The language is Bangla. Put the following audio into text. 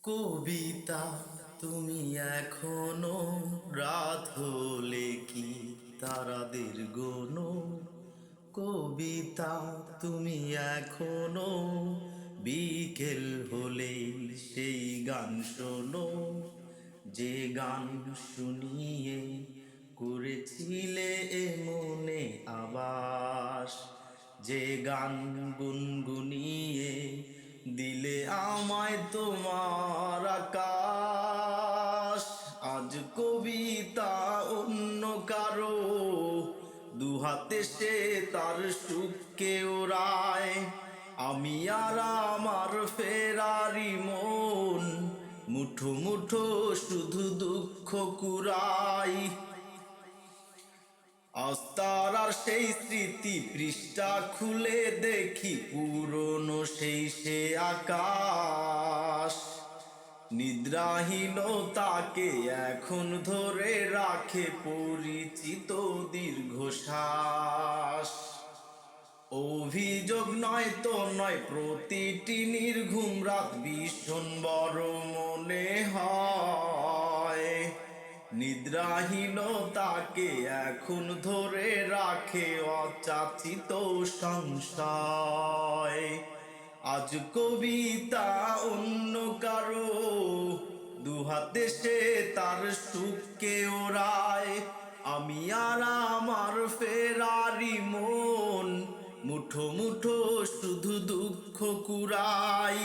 কবিতা তুমি এখনো রাত হলে কি তারাদের গোনো? কবিতা তুমি এখনো বিকেল হলেই সেই গান শোনো, যে গান শুনিয়ে করেছিলে এ মনে আবাস, যে গান গুনগুনিয়ে দিলে আমায় তোমার আকাশ। আজ কবিতা অন্য কারো দুহাতে সে তার সুখকে ওড়ায়, আমি আর আমার ফেরারি মন মুঠো মুঠো শুধু দুঃখ কুড়াই। আজ তার আর সেই স্মৃতি পৃষ্ঠা খুলে দেখি পুরনো সেই সে আকাশ, নিদ্রাহীনতাকে এখন ধরে রাখে পরিচিত দীর্ঘশ্বাস। অভিযোগ নয় তো নয়, প্রতিটি নির্ঘুম রাত ভীষণ বড় মনে হয়, নিদ্রাহীনতাকে এখন ধরে রাখে অযাচিত সংশয়। আজ কবিতা অন্য কারো দুহাতে সে তার সুখকে ওড়ায়, আমি আর আমার ফেরারি মন মুঠো মুঠো শুধু দুঃখ কুড়াই।